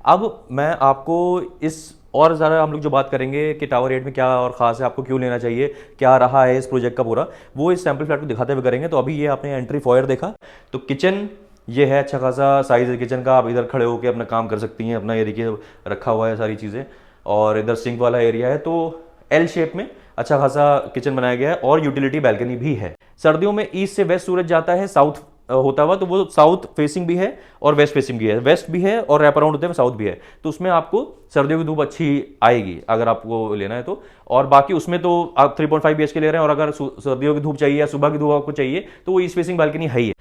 अब मैं आपको इस और ज़्यादा हम लोग जो बात करेंगे कि टावर 8 में क्या और ख़ास है, आपको क्यों लेना चाहिए, क्या रहा है इस प्रोजेक्ट का पूरा, वो इस सैम्पल फ्लैट को दिखाते हुए करेंगे। तो अभी ये आपने एंट्री फॉयर देखा, तो किचन ये है, अच्छा खासा साइज़ है किचन का, आप इधर खड़े होकर अपना काम कर सकती हैं। अपना ये देखिए रखा हुआ है सारी चीज़ें, और इधर सिंक वाला एरिया है। तो एल शेप में अच्छा खासा किचन बनाया गया है, और यूटिलिटी बैल्कनी भी है। सर्दियों में ईस्ट से वेस्ट सूरज जाता है साउथ होता हुआ, तो वो साउथ फेसिंग भी है और वेस्ट फेसिंग भी है, वेस्ट भी है और रैप अराउंड होते हुए साउथ भी है। तो उसमें आपको सर्दियों की धूप अच्छी आएगी अगर आपको लेना है तो। और बाकी उसमें तो आप 3.5 BHK ले रहे हैं, और अगर सर्दियों की धूप चाहिए या सुबह की धूप आपको चाहिए तो वो ईस्ट फेसिंग बालकनी है ही है।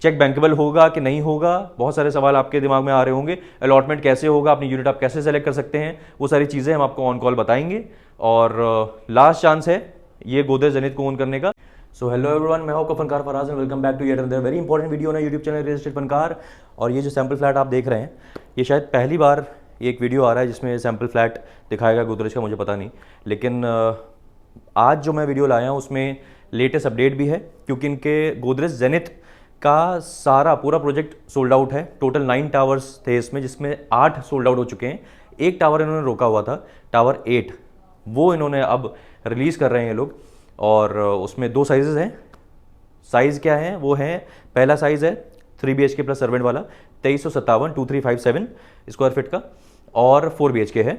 चेक बैंकेबल होगा कि नहीं होगा, बहुत सारे सवाल आपके दिमाग में आ रहे होंगे। अलॉटमेंट कैसे होगा, अपनी यूनिट आप कैसे सेलेक्ट कर सकते हैं, वो सारी चीज़ें हम आपको ऑन कॉल बताएंगे। और लास्ट चांस है ये गोदरेज जेनिथ को ओन करने का। सो हेलो एवरीवन, मैं हूं आपका Funkar Faraz and welcome back to yet another very important video ना YouTube channel real estate Funkar. और ये जो सैम्पल फ्लैट आप देख रहे हैं, ये शायद पहली बार एक वीडियो आ रहा है जिसमें सैम्पल फ्लैट दिखाएगा गोदरेज का, मुझे पता नहीं। लेकिन आज जो मैं वीडियो लाया हूँ उसमें लेटेस्ट अपडेट भी है, क्योंकि इनके गोदरेज जेनिथ का सारा पूरा प्रोजेक्ट सोल्ड आउट है। टोटल 9 टावर्स थे इसमें, जिसमें 8 सोल्ड आउट हो चुके हैं। एक टावर इन्होंने रोका हुआ था, टावर 8, वो इन्होंने अब रिलीज़ कर रहे हैं ये लोग। और उसमें 2 साइजेस हैं। साइज़ क्या है, वो है, पहला साइज़ है 3 BHK प्लस सर्वेंट वाला 2357 स्क्वायर फीट का, और 4 BHK है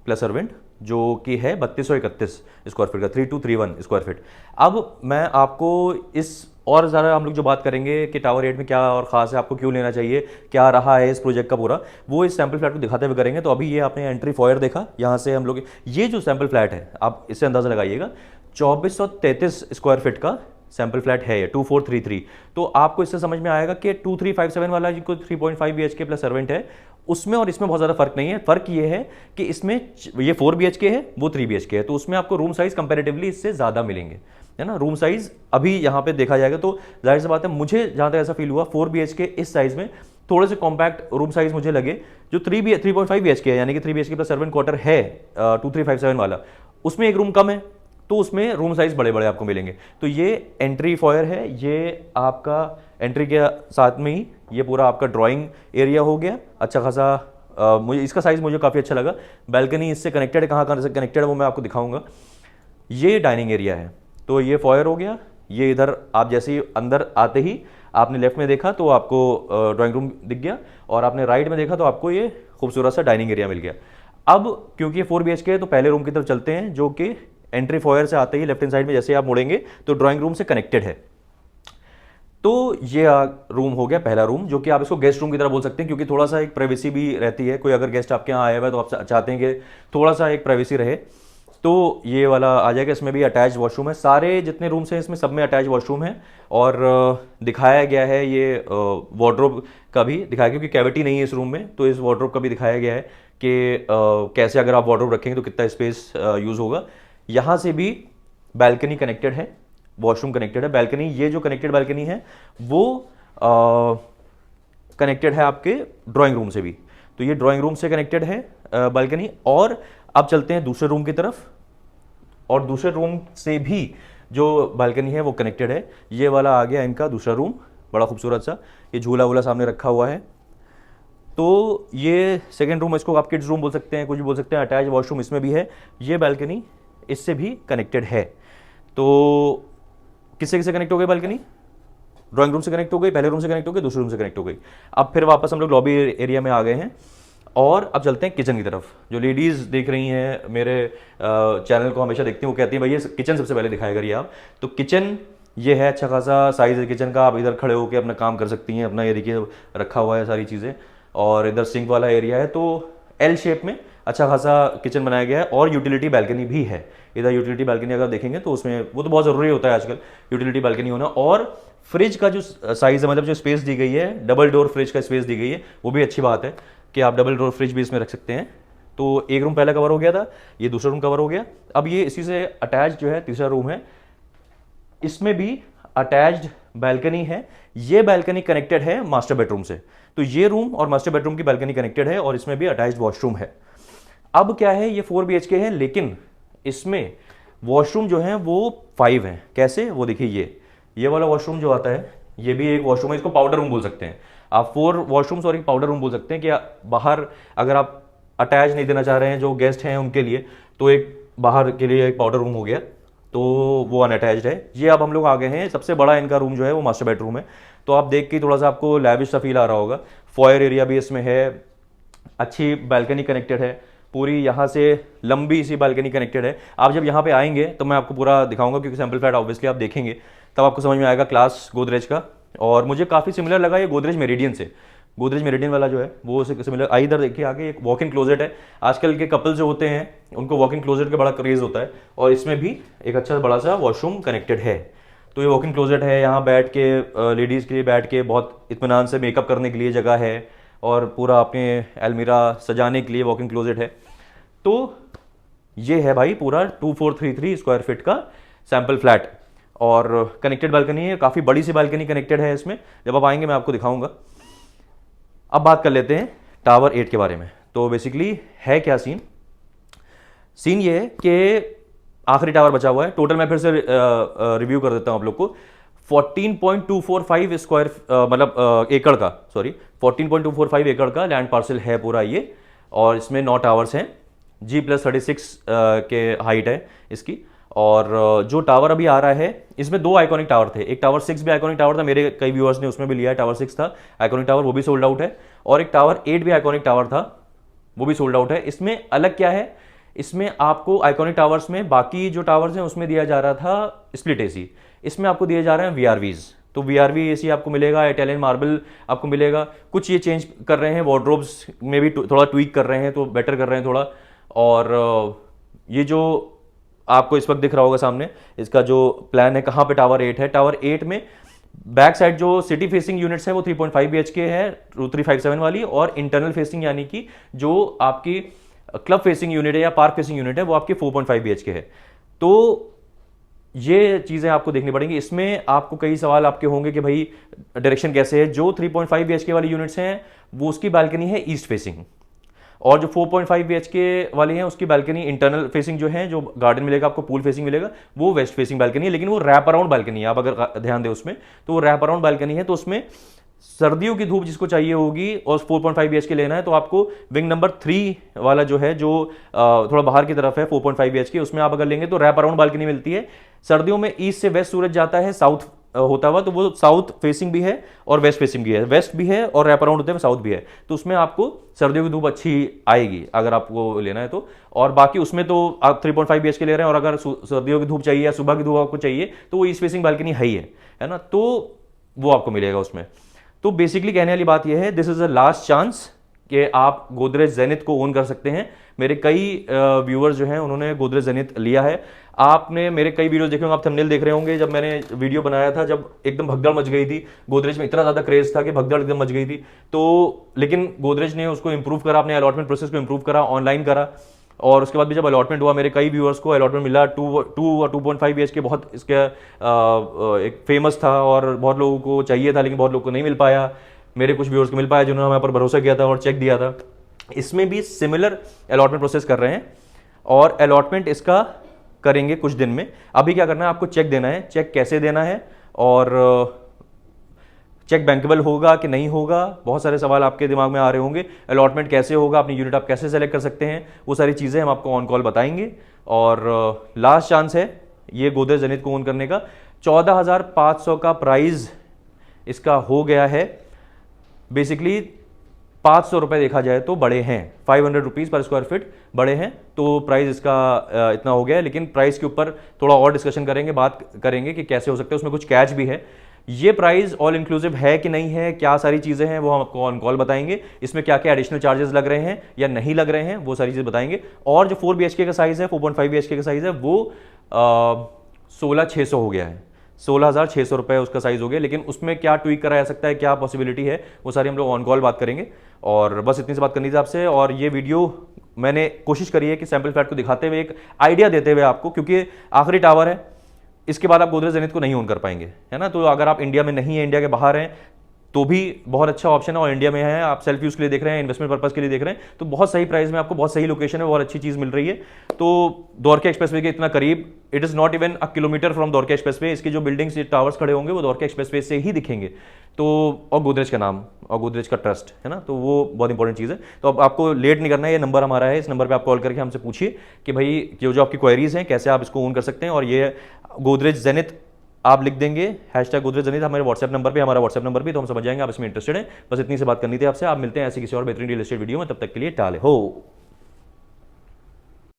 प्लस सर्वेंट जो कि है 3231 स्क्वायर फीट का, 3231 स्क्वायर फीट। अब मैं आपको इस और ज़्यादा हम लोग जो बात करेंगे कि टावर 8 में क्या और ख़ास है, आपको क्यों लेना चाहिए, क्या रहा है इस प्रोजेक्ट का पूरा, वो इस सैम्पल फ्लैट को दिखाते हुए करेंगे। तो अभी ये आपने एंट्री फॉयर देखा, यहाँ से हम लोग ये जो सैम्पल फ्लैट है आप इससे अंदाज़ा लगाइएगा, 2433 स्क्वायर फीट का सैम्पल फ्लैट है ये, 2433। तो आपको इससे समझ में आएगा कि 2357 वाला जिनको 3.5 BHK प्लस सर्वेंट है, उसमें और इसमें बहुत ज़्यादा फर्क नहीं है। फर्क ये है कि इसमें ये 4 BHK है, वो 3 BHK है, तो उसमें आपको रूम साइज कंपेरेटिवली इससे ज़्यादा मिलेंगे, है ना। रूम साइज अभी यहाँ पे देखा जाएगा तो जाहिर सी बात है, मुझे जहाँ तक ऐसा फील हुआ 4 BHK इस साइज में थोड़े से कॉम्पैक्ट रूम साइज मुझे लगे। जो 3.5 BHK है, यानी कि 3 BHK प्लस सर्वेंट क्वार्टर है 2357 वाला, उसमें एक रूम कम है, तो उसमें रूम साइज बड़े बड़े आपको मिलेंगे। तो ये एंट्री फॉयर है, ये आपका एंट्री के साथ में ही ये पूरा आपका ड्राइंग एरिया हो गया। अच्छा खासा मुझे इसका साइज मुझे काफ़ी अच्छा लगा। बैल्कनी इससे कनेक्टेड है, कहाँ से कनेक्टेड है वो मैं आपको दिखाऊंगा। ये डाइनिंग एरिया है, तो ये फॉयर हो गया। ये इधर आप जैसे ही अंदर आते ही आपने लेफ्ट में देखा तो आपको ड्राइंग रूम दिख गया, और आपने राइट में देखा तो आपको ये खूबसूरत सा डाइनिंग एरिया मिल गया। अब क्योंकि ये 4 BHK है तो पहले रूम की तरफ चलते हैं, जो कि एंट्री फॉयर से आते ही लेफ्ट हैंड साइड में जैसे आप मुड़ेंगे तो ड्राइंग रूम से कनेक्टेड है। तो ये रूम हो गया पहला रूम, जो कि आप इसको गेस्ट रूम की तरह बोल सकते हैं, क्योंकि थोड़ा सा एक प्राइवेसी भी रहती है। कोई अगर गेस्ट आपके यहाँ आया हुआ है तो आप चाहते हैं कि थोड़ा सा एक प्राइवेसी रहे, तो ये वाला आ जाएगा। इसमें भी अटैच वॉशरूम है, सारे जितने रूम्स हैं इसमें सब में अटैच वॉशरूम है। और दिखाया गया है ये वार्डरोब का भी दिखाया, क्योंकि कैविटी नहीं है इस रूम में, तो इस वार्डरोब का भी दिखाया गया है कि कैसे अगर आप वार्डरोब रखेंगे तो कितना स्पेस यूज़ होगा। यहाँ से भी बैल्कनी कनेक्टेड है, वॉशरूम कनेक्टेड है। बैल्कनी, ये जो कनेक्टेड बैल्कनी है वो कनेक्टेड है आपके ड्राइंग रूम से भी, तो ये ड्राइंग रूम से कनेक्टेड है बैल्कनी। और अब चलते हैं दूसरे रूम की तरफ, और दूसरे रूम से भी जो बालकनी है वो कनेक्टेड है। ये वाला आ गया इनका दूसरा रूम, बड़ा खूबसूरत सा, ये झूला वूला सामने रखा हुआ है। तो ये सेकंड रूम, इसको आप किड्स रूम बोल सकते हैं, कुछ भी बोल सकते हैं। अटैच वॉशरूम इसमें भी है। ये बालकनी इससे भी कनेक्टेड है। तो किससे किससे कनेक्ट हो गई बालकनी? ड्राइंग रूम से कनेक्ट हो गई, पहले रूम से कनेक्ट हो गई, दूसरे रूम से कनेक्ट हो गई। अब फिर वापस हम लोग लॉबी एरिया में आ गए हैं, और अब चलते हैं किचन की तरफ। जो लेडीज़ देख रही हैं मेरे चैनल को, हमेशा देखती हैं, वो कहती हैं भैया किचन सबसे पहले दिखाया करिए आप। तो किचन ये है, अच्छा खासा साइज़ है किचन का, आप इधर खड़े होकर अपना काम कर सकती हैं। अपना ये देखिए रखा हुआ है सारी चीज़ें, और इधर सिंक वाला एरिया है। तो एल शेप में अच्छा खासा किचन बनाया गया है, और यूटिलिटी बैल्कनी भी है। इधर यूटिलिटी बैल्कनी अगर देखेंगे तो उसमें वो तो बहुत ज़रूरी होता है आजकल यूटिलिटी बैल्कनी होना। और फ्रिज का जो साइज़ है, मतलब जो स्पेस दी गई है, डबल डोर फ्रिज का स्पेस दी गई है, वो भी अच्छी बात है कि आप डबल डोर फ्रिज भी इसमें रख सकते हैं। तो एक रूम पहला कवर हो गया था, ये दूसरा रूम कवर हो गया। अब ये इसी से अटैच जो है तीसरा रूम है, इसमें भी अटैच्ड बैल्कनी है। ये बैल्कनी कनेक्टेड है मास्टर बेडरूम से, तो ये रूम और मास्टर बेडरूम की बैल्कनी कनेक्टेड है, और इसमें भी अटैच्ड वॉशरूम है। अब क्या है, ये 4 BHK है, लेकिन इसमें वॉशरूम जो है वो 5 है। कैसे, वो देखिए, ये वाला वॉशरूम जो आता है, ये भी एक वॉशरूम है, इसको पाउडर रूम बोल सकते हैं। आप 4 वॉशरूम्स और एक पाउडर रूम बोल सकते हैं कि बाहर अगर आप अटैच नहीं देना चाह रहे हैं जो गेस्ट हैं उनके लिए, तो एक बाहर के लिए एक पाउडर रूम हो गया, तो वो अनअटैच्ड है। ये अब हम लोग आ गए हैं, सबसे बड़ा इनका रूम जो है वो मास्टर बेडरूम है। तो आप देख के थोड़ा सा आपको लैविश सा फील आ रहा होगा। फॉयर एरिया भी इसमें है, अच्छी बालकनी कनेक्टेड है, पूरी यहाँ से लंबी सी बालकनी कनेक्टेड है। आप जब यहाँ पे आएंगे तो मैं आपको पूरा दिखाऊंगा, क्योंकि सैंपल फ्लैट ऑब्वियसली आप देखेंगे तब आपको समझ में आएगा क्लास गोदरेज का। और मुझे काफ़ी सिमिलर लगा ये गोदरेज मेरिडियन से। गोदरेज मेरिडियन वाला जो है वो सिमिलर। आई इधर देखिए आगे एक वॉक इन क्लोजेट है। आजकल के कपल जो होते हैं उनको वॉक इन क्लोजेट का बड़ा क्रेज होता है, और इसमें भी एक अच्छा बड़ा सा वॉशरूम कनेक्टेड है। तो ये वॉक इन क्लोजेट है, यहाँ बैठ के लेडीज़ के लिए बैठ के बहुत इत्मीनान से मेकअप करने के लिए जगह है, और पूरा अपने अलमीरा सजाने के लिए वॉक इन क्लोजेट है। तो ये है भाई पूरा 2433 स्क्वायर फीट का सैंपल फ्लैट, और कनेक्टेड बालकनी है, काफ़ी बड़ी सी बालकनी कनेक्टेड है इसमें। जब आप आएंगे मैं आपको दिखाऊंगा। अब बात कर लेते हैं टावर 8 के बारे में। तो बेसिकली है क्या सीन? सीन ये है कि आखिरी टावर बचा हुआ है। टोटल मैं फिर से रिव्यू कर देता हूं आप लोग को। 14.245 स्क्वायर मतलब एकड़ का, सॉरी 14.245 एकड़ का लैंड पार्सल है पूरा ये, और इसमें 9 टावर्स हैं। G+36 के हाइट है इसकी। और जो टावर अभी आ रहा है इसमें 2 आइकॉनिक टावर थे। एक टावर 6 भी आइकॉनिक टावर था, मेरे कई व्यूअर्स ने उसमें भी लिया है। टावर 6 था आइकॉनिक टावर, वो भी सोल्ड आउट है। और एक टावर 8 भी आइकॉनिक टावर था, वो भी सोल्ड आउट है। इसमें अलग क्या है, इसमें आपको आइकॉनिक टावर्स में बाकी जो टावर्स हैं उसमें दिया जा रहा था स्प्लिट एसी, इसमें आपको दिए जा रहे हैं VRVs। तो VRV एसी आपको मिलेगा, इटालियन मार्बल आपको मिलेगा। कुछ ये चेंज कर रहे हैं, वार्डरोब्स में भी थोड़ा ट्वीक कर रहे हैं, तो बेटर कर रहे हैं थोड़ा। और ये जो आपको इस वक्त दिख रहा होगा सामने, इसका जो प्लान है कहाँ पे टावर 8 है। टावर 8 में बैक साइड जो सिटी फेसिंग यूनिट्स है वो 3.5 BHK है 2357 वाली, और इंटरनल फेसिंग यानी कि जो आपकी क्लब फेसिंग यूनिट है या पार्क फेसिंग यूनिट है वो आपकी 4.5 BHK है। तो ये चीज़ें आपको देखनी पड़ेंगी। इसमें आपको कई सवाल आपके होंगे कि भाई डायरेक्शन कैसे है। जो 3.5 BHK वाली यूनिट्स हैं वो उसकी बालकनी है ईस्ट फेसिंग, और जो 4.5 BHK वाली हैं उसकी बालकनी इंटरनल फेसिंग जो है, जो गार्डन मिलेगा आपको, पूल फेसिंग मिलेगा, वो वेस्ट फेसिंग बालकनी है। लेकिन वो रैप अराउंड बालकनी है, आप अगर ध्यान दें उसमें, तो वो रैप अराउंड बालकनी है। तो उसमें सर्दियों की धूप जिसको चाहिए होगी और 4.5 BHK लेना है, तो आपको विंग नंबर 3 वाला जो है, जो थोड़ा बाहर की तरफ है 4.5 BHK, उसमें आप अगर लेंगे तो रैप अराउंड बालकनी मिलती है। सर्दियों में ईस्ट से वेस्ट सूरज जाता है साउथ होता हुआ, तो वो साउथ फेसिंग भी है और वेस्ट फेसिंग भी है, वेस्ट भी है और रैप अराउंड होते हुए साउथ भी है। तो उसमें आपको सर्दियों की धूप अच्छी आएगी अगर आपको लेना है तो। और बाकी उसमें तो आप 3.5 BHK ले रहे हैं, और अगर सर्दियों की धूप चाहिए या सुबह की धूप आपको चाहिए तो वो ईस्ट फेसिंग बालकनी है ना, तो वो आपको मिलेगा उसमें। तो बेसिकली कहने वाली बात यह है, this is a last chance कि आप गोदरेज जेनिथ को ओन कर सकते हैं। मेरे कई व्यूअर्स जो हैं उन्होंने गोदरेज जेनिथ लिया है। आपने मेरे कई वीडियोस देखे होंगे, आप थंबनेल देख रहे होंगे, जब मैंने वीडियो बनाया था जब एकदम भगदड़ मच गई थी गोदरेज में, इतना ज़्यादा क्रेज था कि भगदड़ एकदम मच गई थी। तो लेकिन गोदरेज ने उसको इंप्रूव करा, अपने अलॉटमेंट प्रोसेस को इंप्रूव करा, ऑनलाइन करा, और उसके बाद भी जब अलॉटमेंट हुआ, मेरे कई व्यूअर्स को अलॉटमेंट मिला। 2.5 BHK बहुत इसका एक फेमस था और बहुत लोगों को चाहिए था, लेकिन बहुत लोगों को नहीं मिल पाया। मेरे कुछ व्यूअर्स को मिल पाया जिन्होंने हमारे पर भरोसा किया था और चेक दिया था। इसमें भी सिमिलर अलॉटमेंट प्रोसेस कर रहे हैं, और अलॉटमेंट इसका करेंगे कुछ दिन में। अभी क्या करना है, आपको चेक देना है। चेक कैसे देना है, और चेक बैंकेबल होगा कि नहीं होगा, बहुत सारे सवाल आपके दिमाग में आ रहे होंगे। अलॉटमेंट कैसे होगा, अपनी यूनिट आप कैसे सेलेक्ट कर सकते हैं, वो सारी चीज़ें हम आपको ऑन कॉल बताएंगे। और लास्ट चांस है ये गोदरेज जेनिथ को ओन करने का। 14,500 का प्राइस इसका हो गया है। बेसिकली 500 रुपये देखा जाए तो बड़े हैं, 500 रुपीज़ पर स्क्वायर फीट बड़े हैं, तो प्राइस इसका इतना हो गया है। लेकिन प्राइस के ऊपर थोड़ा और डिस्कशन करेंगे, बात करेंगे कि कैसे हो सकते हैं, उसमें कुछ कैच भी है। ये प्राइस ऑल इंक्लूसिव है कि नहीं है, क्या सारी चीज़ें हैं वो हम आपको ऑन कॉल बताएंगे। इसमें क्या क्या एडिशनल चार्जेस लग रहे हैं या नहीं लग रहे हैं, वो सारी चीज़ बताएंगे। और जो 4 BHK का साइज़ है, 4.5 BHK का साइज़ है, वो 16,600 हो गया है, 16,600 रुपये उसका साइज़ हो गया। लेकिन उसमें क्या ट्वीक करा जा सकता है, क्या पॉसिबिलिटी है, वो सारी हम लोग ऑन कॉल बात करेंगे। और बस इतनी सी बात करनी थी आपसे। और ये वीडियो मैंने कोशिश करी है कि सैंपल फ्लैट को दिखाते हुए एक आइडिया देते हुए आपको, क्योंकि आखिरी टावर है, इसके बाद आप गोदरेज जेनिथ को नहीं ओन कर पाएंगे, है ना। तो अगर आप इंडिया में नहीं है, इंडिया के बाहर हैं, तो भी बहुत अच्छा ऑप्शन है, और इंडिया में है, आप सेल्फ यूज़ के लिए देख रहे हैं, इन्वेस्टमेंट पर्पस के लिए देख रहे हैं, तो बहुत सही प्राइस में आपको बहुत सही लोकेशन में बहुत अच्छी चीज़ मिल रही है। तो द्वारका एक्सप्रेसवे के इतना करीब, it is not even a kilometre from Dwarka expressway. इसके जो बिल्डिंग्स, टावर्स खड़े होंगे वो द्वारका एक्सप्रेसवे से ही दिखेंगे। तो और गोदरेज का नाम और गोदरेज का ट्रस्ट है ना, तो वो बहुत इंपॉर्टेंट चीज़ है। तो अब आपको लेट नहीं करना है, ये नंबर हमारा है, इस नंबर पे आप कॉल करके हमसे पूछिए कि भाई जो आपकी क्वेरीज हैं कैसे आप इसको ओन कर सकते हैं। और ये गोदरेज जेनिथ आप लिख देंगे, हैशटैग गोदरेज जेनिथ हमारे व्हाट्सएप नंबर पे, हमारा व्हाट्सएप नंबर भी, तो हम समझ जाएंगे आप इसमें इंटरेस्टेड हैं। बस इतनी से बात करनी थी आपसे। आप मिलते हैं ऐसी किसी और बेहतरीन रियल एस्टेट वीडियो में, तब तक के लिए टाले हो।